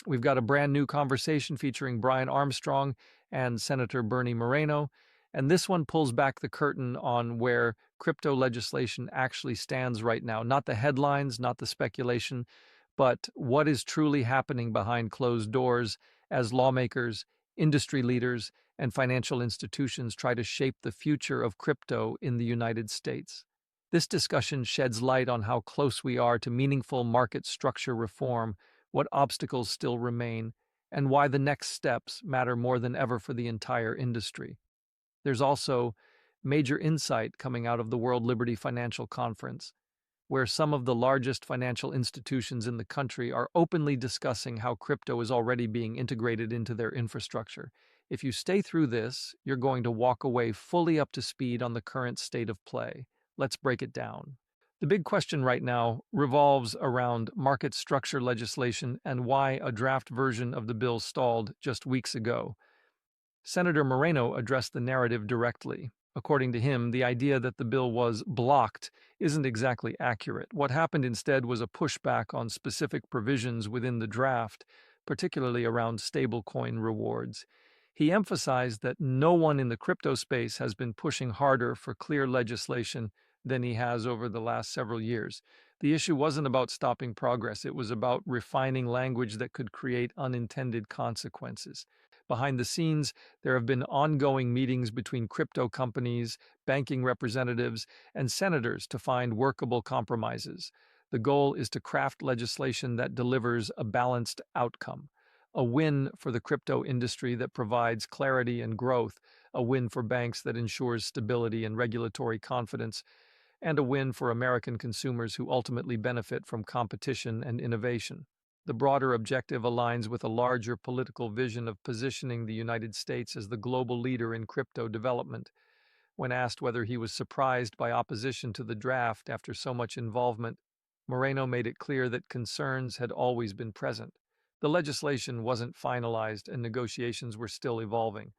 We've got a brand new conversation featuring Brian Armstrong and Senator Bernie Moreno, and this one pulls back the curtain on where crypto legislation actually stands right now. Not the headlines, not the speculation, but what is truly happening behind closed doors as lawmakers, industry leaders, and financial institutions try to shape the future of crypto in the United States. This discussion sheds light on how close we are to meaningful market structure reform, what obstacles still remain, and why the next steps matter more than ever for the entire industry. There's also major insight coming out of the World Liberty Financial Conference, where some of the largest financial institutions in the country are openly discussing how crypto is already being integrated into their infrastructure. If you stay through this, you're going to walk away fully up to speed on the current state of play. Let's break it down. The big question right now revolves around market structure legislation and why a draft version of the bill stalled just weeks ago. Senator Moreno addressed the narrative directly. According to him, the idea that the bill was blocked isn't exactly accurate. What happened instead was a pushback on specific provisions within the draft, particularly around stablecoin rewards. He emphasized that no one in the crypto space has been pushing harder for clear legislation than he has over the last several years. The issue wasn't about stopping progress, it was about refining language that could create unintended consequences. Behind the scenes, there have been ongoing meetings between crypto companies, banking representatives, and senators to find workable compromises. The goal is to craft legislation that delivers a balanced outcome. A win for the crypto industry that provides clarity and growth, a win for banks that ensures stability and regulatory confidence, and a win for American consumers who ultimately benefit from competition and innovation. The broader objective aligns with a larger political vision of positioning the United States as the global leader in crypto development. When asked whether he was surprised by opposition to the draft after so much involvement, Moreno made it clear that concerns had always been present. The legislation wasn't finalized and negotiations were still evolving.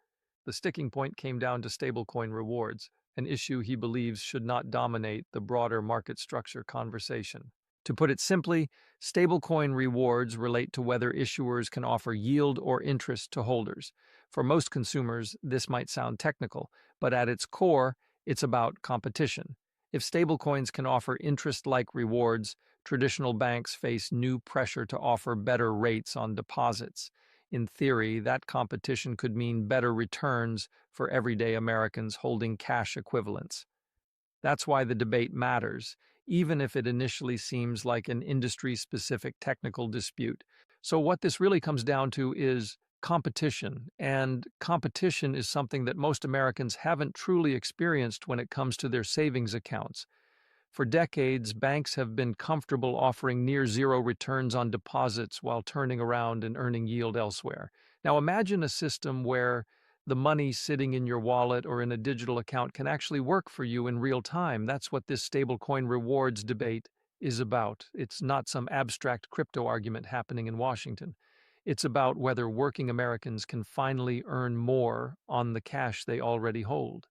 The sticking point came down to stablecoin rewards, an issue he believes should not dominate the broader market structure conversation. To put it simply, stablecoin rewards relate to whether issuers can offer yield or interest to holders. For most consumers, this might sound technical, but at its core, it's about competition. If stablecoins can offer interest-like rewards, traditional banks face new pressure to offer better rates on deposits. In theory, that competition could mean better returns for everyday Americans holding cash equivalents. That's why the debate matters, even if it initially seems like an industry-specific technical dispute. So what this really comes down to is competition, and competition is something that most Americans haven't truly experienced when it comes to their savings accounts. For decades, banks have been comfortable offering near zero returns on deposits while turning around and earning yield elsewhere. Now imagine a system where the money sitting in your wallet or in a digital account can actually work for you in real time. That's what this stablecoin rewards debate is about. It's not some abstract crypto argument happening in Washington. It's about whether working Americans can finally earn more on the cash they already hold.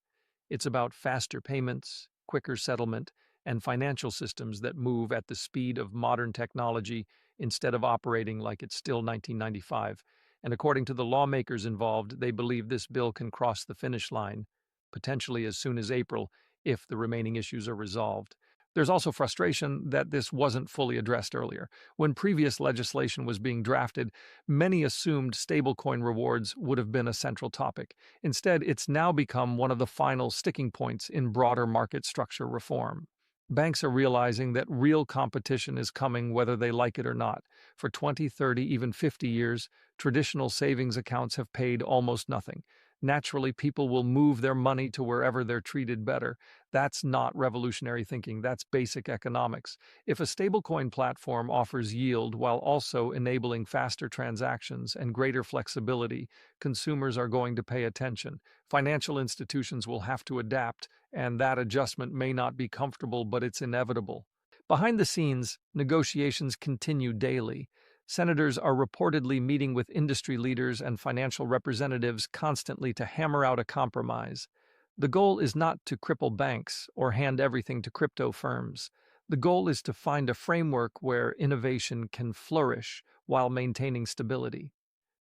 It's about faster payments, quicker settlement, and financial systems that move at the speed of modern technology instead of operating like it's still 1995. And according to the lawmakers involved, they believe this bill can cross the finish line, potentially as soon as April, if the remaining issues are resolved. There's also frustration that this wasn't fully addressed earlier. When previous legislation was being drafted, many assumed stablecoin rewards would have been a central topic. Instead, it's now become one of the final sticking points in broader market structure reform. Banks are realizing that real competition is coming whether they like it or not. For 20, 30, even 50 years, traditional savings accounts have paid almost nothing. Naturally, people will move their money to wherever they're treated better. That's not revolutionary thinking, that's basic economics. If a stablecoin platform offers yield while also enabling faster transactions and greater flexibility, consumers are going to pay attention. Financial institutions will have to adapt, and that adjustment may not be comfortable, but it's inevitable. Behind the scenes, negotiations continue daily. Senators are reportedly meeting with industry leaders and financial representatives constantly to hammer out a compromise. The goal is not to cripple banks or hand everything to crypto firms. The goal is to find a framework where innovation can flourish while maintaining stability.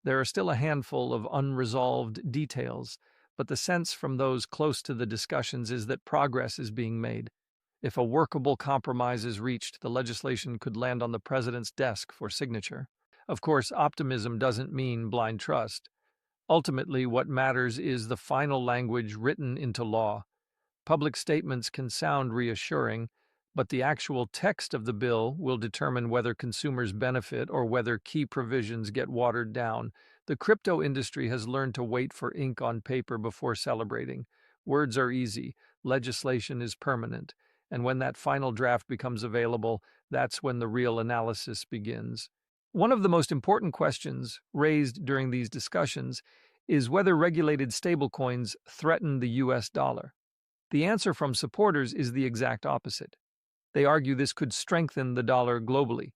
There are still a handful of unresolved details, but the sense from those close to the discussions is that progress is being made. If a workable compromise is reached, the legislation could land on the president's desk for signature. Of course, optimism doesn't mean blind trust. Ultimately, what matters is the final language written into law. Public statements can sound reassuring, but the actual text of the bill will determine whether consumers benefit or whether key provisions get watered down. The crypto industry has learned to wait for ink on paper before celebrating. Words are easy, legislation is permanent, and when that final draft becomes available, that's when the real analysis begins. One of the most important questions raised during these discussions is whether regulated stablecoins threaten the US dollar. The answer from supporters is the exact opposite. They argue this could strengthen the dollar globally.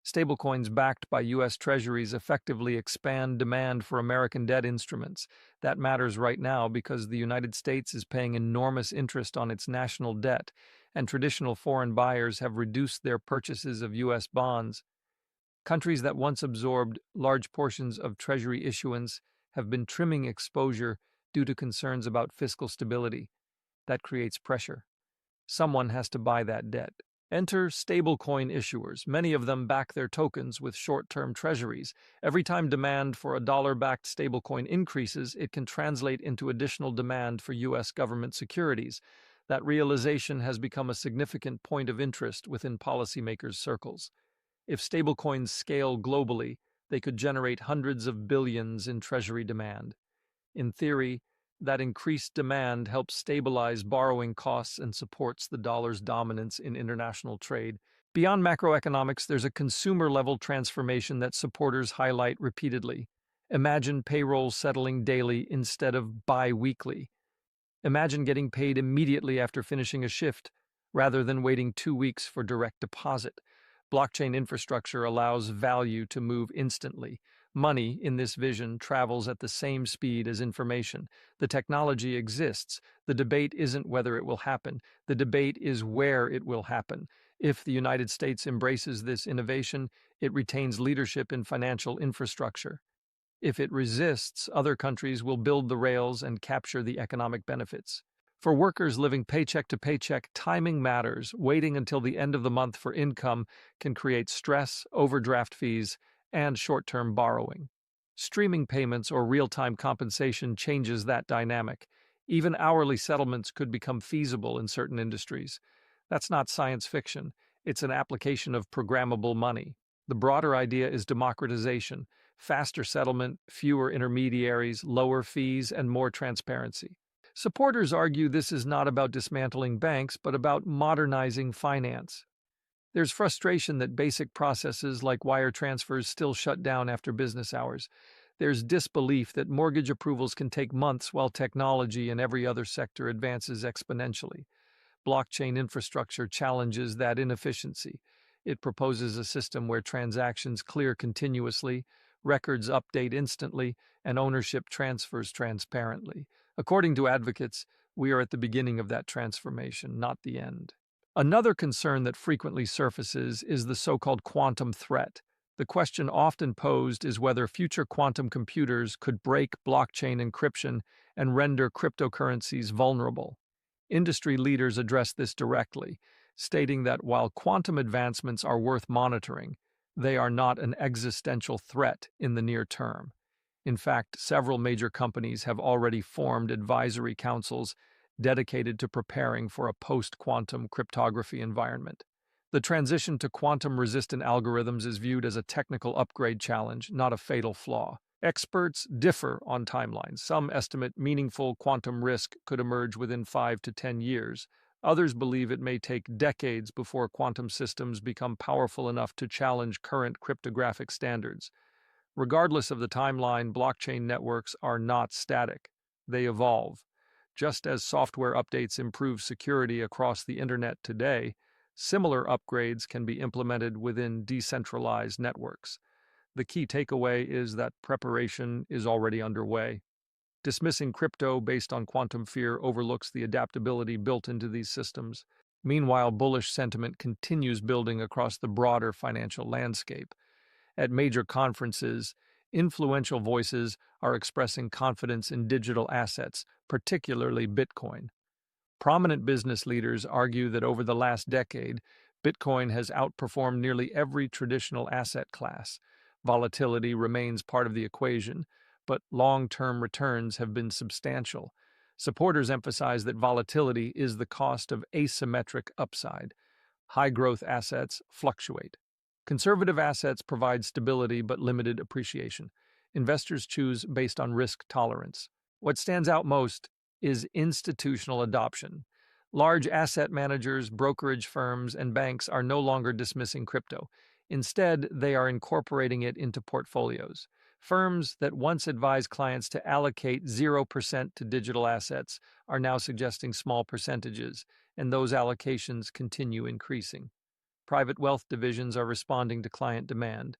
Stablecoins backed by U.S. Treasuries effectively expand demand for American debt instruments. That matters right now because the United States is paying enormous interest on its national debt, and traditional foreign buyers have reduced their purchases of U.S. bonds. Countries that once absorbed large portions of Treasury issuance have been trimming exposure due to concerns about fiscal stability. That creates pressure. Someone has to buy that debt. Enter stablecoin issuers. Many of them back their tokens with short-term treasuries. Every time demand for a dollar-backed stablecoin increases, it can translate into additional demand for U.S. government securities. That realization has become a significant point of interest within policymakers' circles. If stablecoins scale globally, they could generate hundreds of billions in treasury demand. In theory, that increased demand helps stabilize borrowing costs and supports the dollar's dominance in international trade. Beyond macroeconomics, there's a consumer-level transformation that supporters highlight repeatedly. Imagine payroll settling daily instead of bi-weekly. Imagine getting paid immediately after finishing a shift, rather than waiting 2 weeks for direct deposit. Blockchain infrastructure allows value to move instantly. Money, in this vision, travels at the same speed as information. The technology exists. The debate isn't whether it will happen. The debate is where it will happen. If the United States embraces this innovation, it retains leadership in financial infrastructure. If it resists, other countries will build the rails and capture the economic benefits. For workers living paycheck to paycheck, timing matters. Waiting until the end of the month for income can create stress, overdraft fees, and short-term borrowing. Streaming payments or real-time compensation changes that dynamic. Even hourly settlements could become feasible in certain industries. That's not science fiction. It's an application of programmable money. The broader idea is democratization, faster settlement, fewer intermediaries, lower fees, and more transparency. Supporters argue this is not about dismantling banks, but about modernizing finance. There's frustration that basic processes like wire transfers still shut down after business hours. There's disbelief that mortgage approvals can take months while technology in every other sector advances exponentially. Blockchain infrastructure challenges that inefficiency. It proposes a system where transactions clear continuously, records update instantly, and ownership transfers transparently. According to advocates, we are at the beginning of that transformation, not the end. Another concern that frequently surfaces is the so-called quantum threat. The question often posed is whether future quantum computers could break blockchain encryption and render cryptocurrencies vulnerable. Industry leaders address this directly, stating that while quantum advancements are worth monitoring, they are not an existential threat in the near term. In fact, several major companies have already formed advisory councils dedicated to preparing for a post-quantum cryptography environment. The transition to quantum-resistant algorithms is viewed as a technical upgrade challenge, not a fatal flaw. Experts differ on timelines. Some estimate meaningful quantum risk could emerge within 5 to 10 years. Others believe it may take decades before quantum systems become powerful enough to challenge current cryptographic standards. Regardless of the timeline, blockchain networks are not static. They evolve. Just as software updates improve security across the internet today, similar upgrades can be implemented within decentralized networks. The key takeaway is that preparation is already underway. Dismissing crypto based on quantum fear overlooks the adaptability built into these systems. Meanwhile, bullish sentiment continues building across the broader financial landscape. At major conferences, influential voices are expressing confidence in digital assets, particularly Bitcoin. Prominent business leaders argue that over the last decade, Bitcoin has outperformed nearly every traditional asset class. Volatility remains part of the equation, but long-term returns have been substantial. Supporters emphasize that volatility is the cost of asymmetric upside. High-growth assets fluctuate. Conservative assets provide stability but limited appreciation. Investors choose based on risk tolerance. What stands out most is institutional adoption. Large asset managers, brokerage firms, and banks are no longer dismissing crypto. Instead, they are incorporating it into portfolios. Firms that once advised clients to allocate 0% to digital assets are now suggesting small percentages, and those allocations continue increasing. Private wealth divisions are responding to client demand.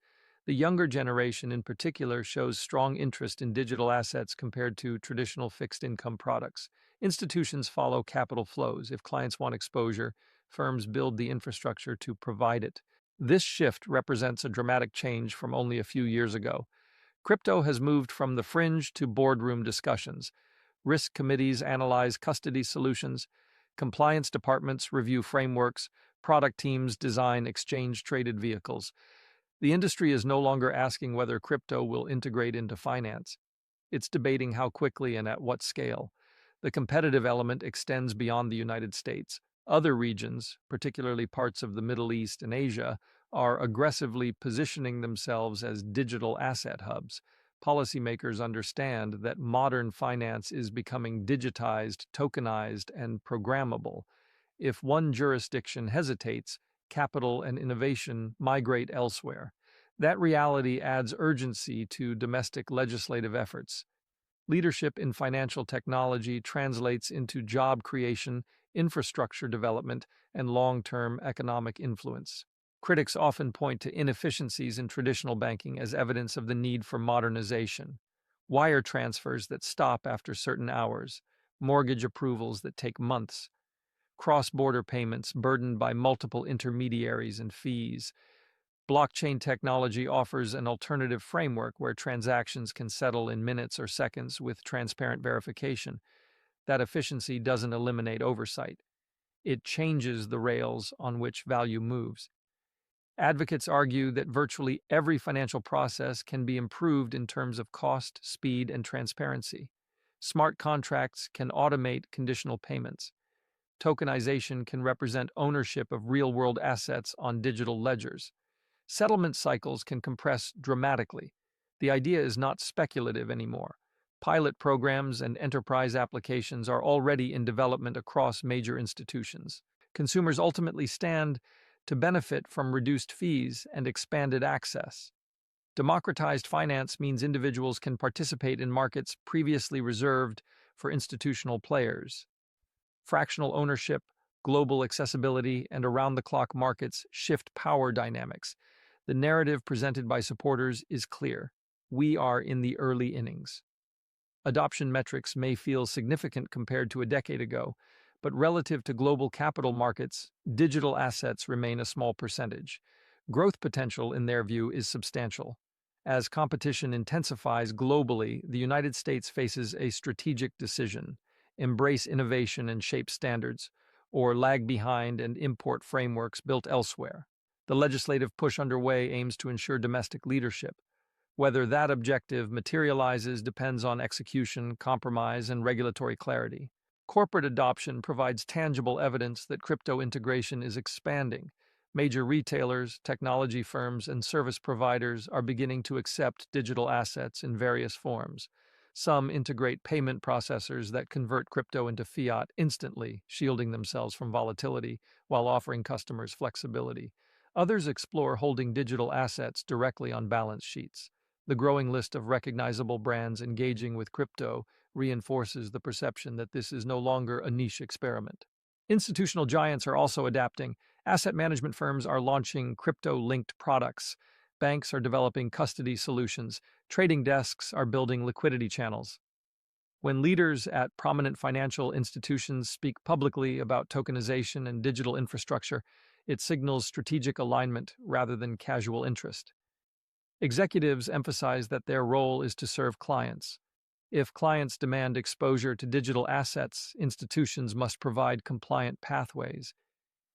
The younger generation, in particular, shows strong interest in digital assets compared to traditional fixed income products. Institutions follow capital flows. If clients want exposure, firms build the infrastructure to provide it. This shift represents a dramatic change from only a few years ago. Crypto has moved from the fringe to boardroom discussions. Risk committees analyze custody solutions, compliance departments review frameworks, product teams design exchange-traded vehicles. The industry is no longer asking whether crypto will integrate into finance. It's debating how quickly and at what scale. The competitive element extends beyond the United States. Other regions, particularly parts of the Middle East and Asia, are aggressively positioning themselves as digital asset hubs. Policymakers understand that modern finance is becoming digitized, tokenized, and programmable. If one jurisdiction hesitates, capital and innovation migrate elsewhere. That reality adds urgency to domestic legislative efforts. Leadership in financial technology translates into job creation, infrastructure development, and long-term economic influence. Critics often point to inefficiencies in traditional banking as evidence of the need for modernization. Wire transfers that stop after certain hours, mortgage approvals that take months, cross-border payments burdened by multiple intermediaries and fees. Blockchain technology offers an alternative framework where transactions can settle in minutes or seconds with transparent verification. That efficiency doesn't eliminate oversight. It changes the rails on which value moves. Advocates argue that virtually every financial process can be improved in terms of cost, speed, and transparency. Smart contracts can automate conditional payments. Tokenization can represent ownership of real-world assets on digital ledgers. Settlement cycles can compress dramatically. The idea is not speculative anymore. Pilot programs and enterprise applications are already in development across major institutions. Consumers ultimately stand to benefit from reduced fees and expanded access. Democratized finance means individuals can participate in markets previously reserved for institutional players. Fractional ownership, global accessibility, and around-the-clock markets shift power dynamics. The narrative presented by supporters is clear. We are in the early innings. Adoption metrics may feel significant compared to a decade ago, but relative to global capital markets, digital assets remain a small percentage. Growth potential, in their view, is substantial. As competition intensifies globally, the United States faces a strategic decision: embrace innovation and shape standards, or lag behind and import frameworks built elsewhere. The legislative push underway aims to ensure domestic leadership. Whether that objective materializes depends on execution, compromise, and regulatory clarity. Corporate adoption provides tangible evidence that crypto integration is expanding. Major retailers, technology firms, and service providers are beginning to accept digital assets in various forms. Some integrate payment processors that convert crypto into fiat instantly, shielding themselves from volatility while offering customers flexibility. Others explore holding digital assets directly on balance sheets. The growing list of recognizable brands engaging with crypto reinforces the perception that this is no longer a niche experiment. Institutional giants are also adapting. Asset management firms are launching crypto-linked products. Banks are developing custody solutions. Trading desks are building liquidity channels. When leaders at prominent financial institutions speak publicly about tokenization and digital infrastructure, it signals strategic alignment rather than casual interest. Executives emphasize that their role is to serve clients. If clients demand exposure to digital assets, institutions must provide compliant pathways.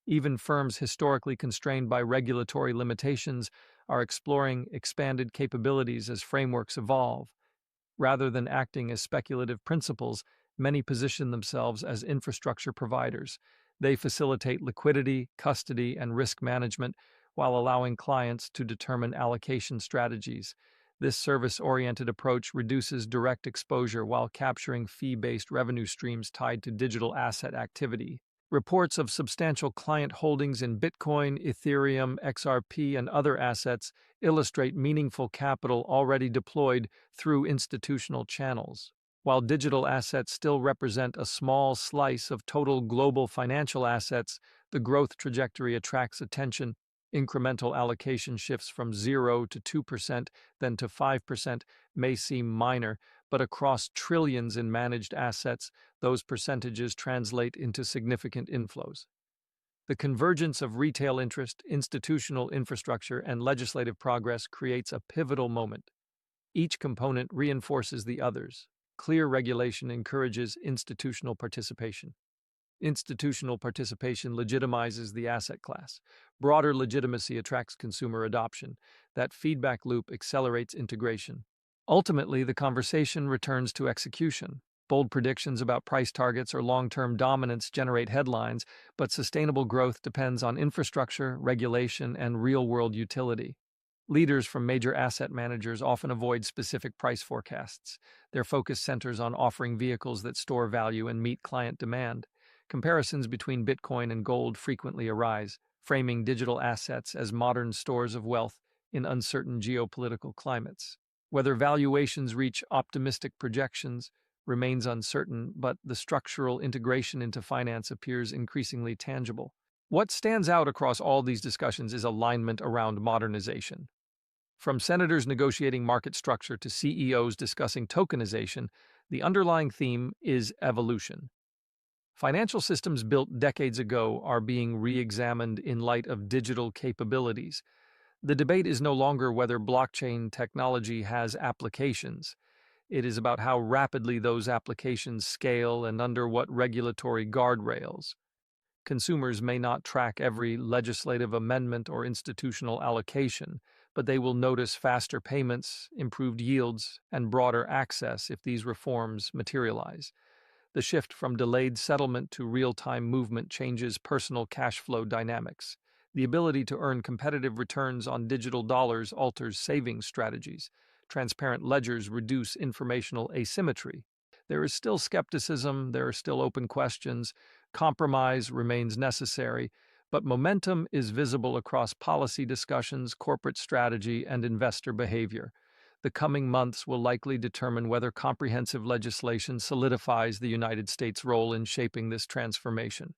Even firms historically constrained by regulatory limitations are exploring expanded capabilities as frameworks evolve. Rather than acting as speculative principals, many position themselves as infrastructure providers. They facilitate liquidity, custody, and risk management while allowing clients to determine allocation strategies. This service-oriented approach reduces direct exposure while capturing fee-based revenue streams tied to digital asset activity. Reports of substantial client holdings in Bitcoin, Ethereum, XRP, and other assets illustrate meaningful capital already deployed through institutional channels. While digital assets still represent a small slice of total global financial assets, the growth trajectory attracts attention. Incremental allocation shifts from 0 to 2%, then to 5% may seem minor, but across trillions in managed assets, those percentages translate into significant inflows. The convergence of retail interest, institutional infrastructure, and legislative progress creates a pivotal moment. Each component reinforces the others. Clear regulation encourages institutional participation. Institutional participation legitimizes the asset class. Broader legitimacy attracts consumer adoption. That feedback loop accelerates integration. Ultimately, the conversation returns to execution. Bold predictions about price targets or long-term dominance generate headlines, but sustainable growth depends on infrastructure, regulation, and real-world utility. Leaders from major asset managers often avoid specific price forecasts. Their focus centers on offering vehicles that store value and meet client demand. Comparisons between Bitcoin and gold frequently arise, framing digital assets as modern stores of wealth in uncertain geopolitical climates. Whether valuations reach optimistic projections remains uncertain, but the structural integration into finance appears increasingly tangible. What stands out across all these discussions is alignment around modernization. From senators negotiating market structure to CEOs discussing tokenization, the underlying theme is evolution. Financial systems built decades ago are being re-examined in light of digital capabilities. The debate is no longer whether blockchain technology has applications. It is about how rapidly those applications scale and under what regulatory guardrails. Consumers may not track every legislative amendment or institutional allocation, but they will notice faster payments, improved yields, and broader access if these reforms materialize. The shift from delayed settlement to real-time movement changes personal cash flow dynamics. The ability to earn competitive returns on digital dollars alters savings strategies. Transparent ledgers reduce informational asymmetry. There is still skepticism, there are still open questions, compromise remains necessary, but momentum is visible across policy discussions, corporate strategy, and investor behavior. The coming months will likely determine whether comprehensive legislation solidifies the United States' role in shaping this transformation.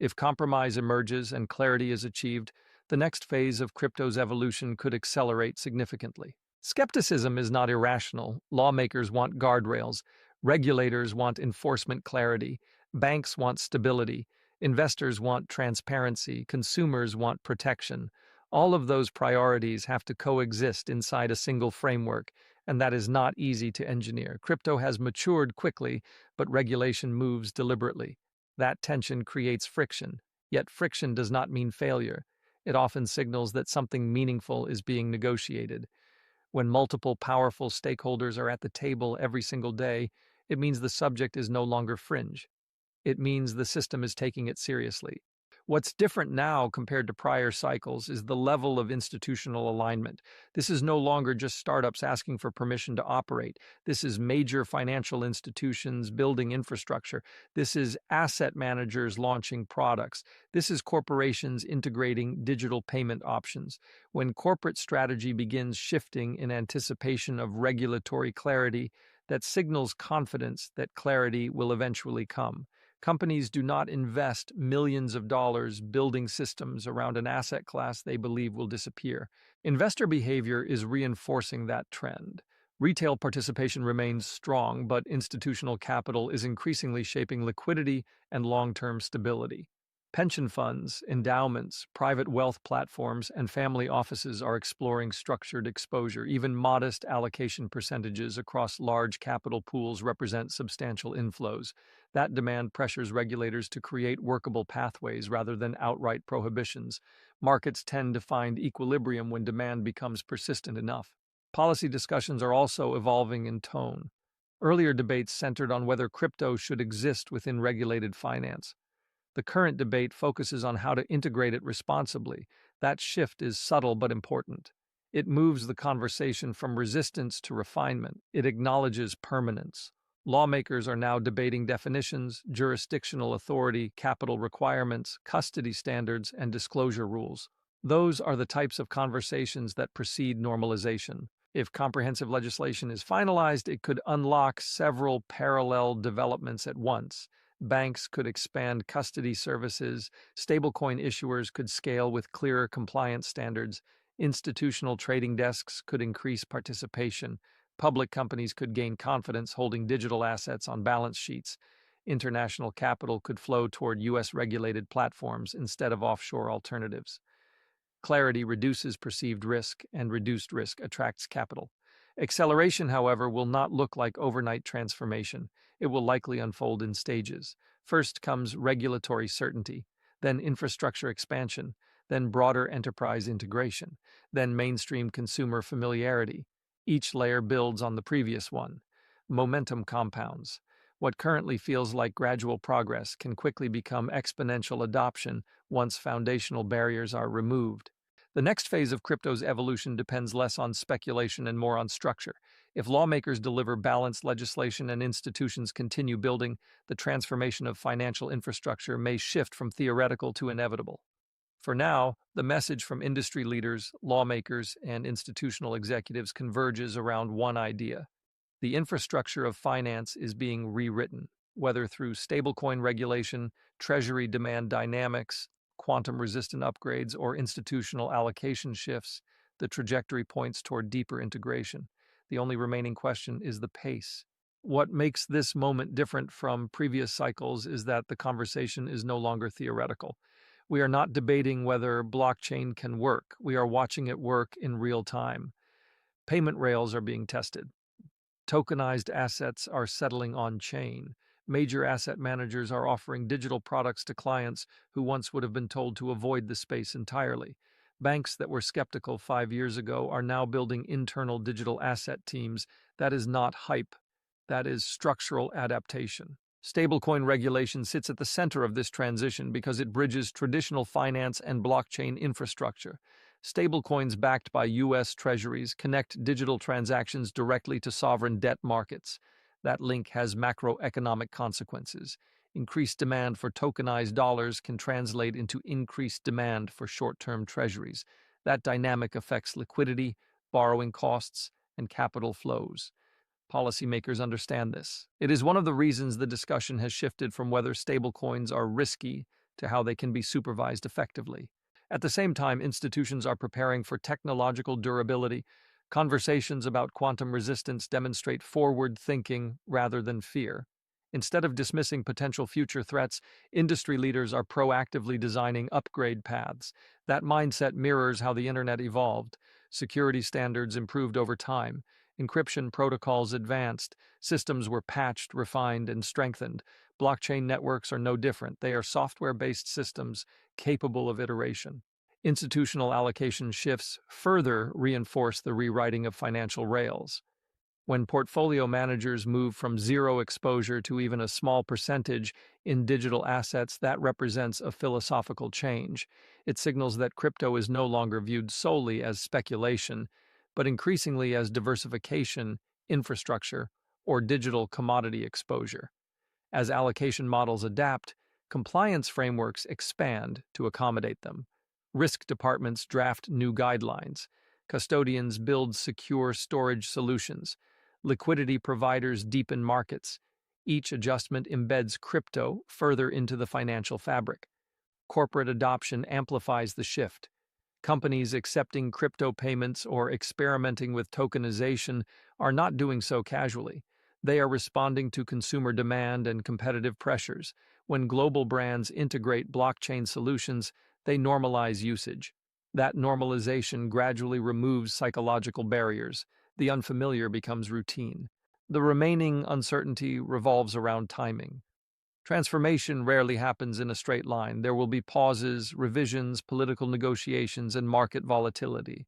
If compromise emerges and clarity is achieved, the next phase of crypto's evolution could accelerate significantly. Skepticism is not irrational. Lawmakers want guardrails, regulators want enforcement clarity, banks want stability, investors want transparency, consumers want protection. All of those priorities have to coexist inside a single framework, and that is not easy to engineer. Crypto has matured quickly, but regulation moves deliberately. That tension creates friction, yet friction does not mean failure. It often signals that something meaningful is being negotiated. When multiple powerful stakeholders are at the table every single day, it means the subject is no longer fringe. It means the system is taking it seriously. What's different now compared to prior cycles is the level of institutional alignment. This is no longer just startups asking for permission to operate. This is major financial institutions building infrastructure. This is asset managers launching products. This is corporations integrating digital payment options. When corporate strategy begins shifting in anticipation of regulatory clarity, that signals confidence that clarity will eventually come. Companies do not invest millions of dollars building systems around an asset class they believe will disappear. Investor behavior is reinforcing that trend. Retail participation remains strong, but institutional capital is increasingly shaping liquidity and long-term stability. Pension funds, endowments, private wealth platforms, and family offices are exploring structured exposure. Even modest allocation percentages across large capital pools represent substantial inflows. That demand pressures regulators to create workable pathways rather than outright prohibitions. Markets tend to find equilibrium when demand becomes persistent enough. Policy discussions are also evolving in tone. Earlier debates centered on whether crypto should exist within regulated finance. The current debate focuses on how to integrate it responsibly. That shift is subtle but important. It moves the conversation from resistance to refinement. It acknowledges permanence. Lawmakers are now debating definitions, jurisdictional authority, capital requirements, custody standards, and disclosure rules. Those are the types of conversations that precede normalization. If comprehensive legislation is finalized, it could unlock several parallel developments at once. Banks could expand custody services, stablecoin issuers could scale with clearer compliance standards, institutional trading desks could increase participation, public companies could gain confidence holding digital assets on balance sheets, international capital could flow toward U.S. regulated platforms instead of offshore alternatives. Clarity reduces perceived risk, and reduced risk attracts capital. Acceleration, however, will not look like overnight transformation. It will likely unfold in stages. First comes regulatory certainty, then infrastructure expansion, then broader enterprise integration, then mainstream consumer familiarity. Each layer builds on the previous one. Momentum compounds. What currently feels like gradual progress can quickly become exponential adoption once foundational barriers are removed. The next phase of crypto's evolution depends less on speculation and more on structure. If lawmakers deliver balanced legislation and institutions continue building, the transformation of financial infrastructure may shift from theoretical to inevitable. For now, the message from industry leaders, lawmakers, and institutional executives converges around one idea. The infrastructure of finance is being rewritten, whether through stablecoin regulation, treasury demand dynamics, quantum-resistant upgrades, or institutional allocation shifts. The trajectory points toward deeper integration. The only remaining question is the pace. What makes this moment different from previous cycles is that the conversation is no longer theoretical. We are not debating whether blockchain can work. We are watching it work in real time. Payment rails are being tested. Tokenized assets are settling on-chain. Major asset managers are offering digital products to clients who once would have been told to avoid the space entirely. Banks that were skeptical 5 years ago are now building internal digital asset teams. That is not hype. That is structural adaptation. Stablecoin regulation sits at the center of this transition because it bridges traditional finance and blockchain infrastructure. Stablecoins backed by U.S. treasuries connect digital transactions directly to sovereign debt markets. That link has macroeconomic consequences. Increased demand for tokenized dollars can translate into increased demand for short-term treasuries. That dynamic affects liquidity, borrowing costs, and capital flows. Policymakers understand this. It is one of the reasons the discussion has shifted from whether stablecoins are risky to how they can be supervised effectively. At the same time, institutions are preparing for technological durability. Conversations about quantum resistance demonstrate forward thinking rather than fear. Instead of dismissing potential future threats, industry leaders are proactively designing upgrade paths. That mindset mirrors how the internet evolved. Security standards improved over time. Encryption protocols advanced. Systems were patched, refined, and strengthened. Blockchain networks are no different. They are software-based systems capable of iteration. Institutional allocation shifts further reinforce the rewriting of financial rails. When portfolio managers move from zero exposure to even a small percentage in digital assets, that represents a philosophical change. It signals that crypto is no longer viewed solely as speculation, but increasingly as diversification, infrastructure, or digital commodity exposure. As allocation models adapt, compliance frameworks expand to accommodate them. Risk departments draft new guidelines. Custodians build secure storage solutions. Liquidity providers deepen markets. Each adjustment embeds crypto further into the financial fabric. Corporate adoption amplifies the shift. Companies accepting crypto payments or experimenting with tokenization are not doing so casually. They are responding to consumer demand and competitive pressures. When global brands integrate blockchain solutions, they normalize usage. That normalization gradually removes psychological barriers. The unfamiliar becomes routine. The remaining uncertainty revolves around timing. Transformation rarely happens in a straight line. There will be pauses, revisions, political negotiations, and market volatility.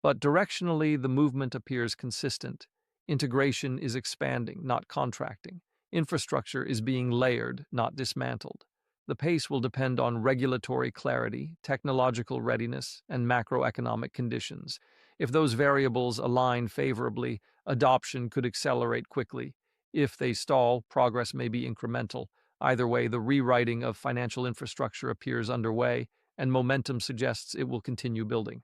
But directionally, the movement appears consistent. Integration is expanding, not contracting. Infrastructure is being layered, not dismantled. The pace will depend on regulatory clarity, technological readiness, and macroeconomic conditions. If those variables align favorably, adoption could accelerate quickly. If they stall, progress may be incremental. Either way, the rewriting of financial infrastructure appears underway, and momentum suggests it will continue building.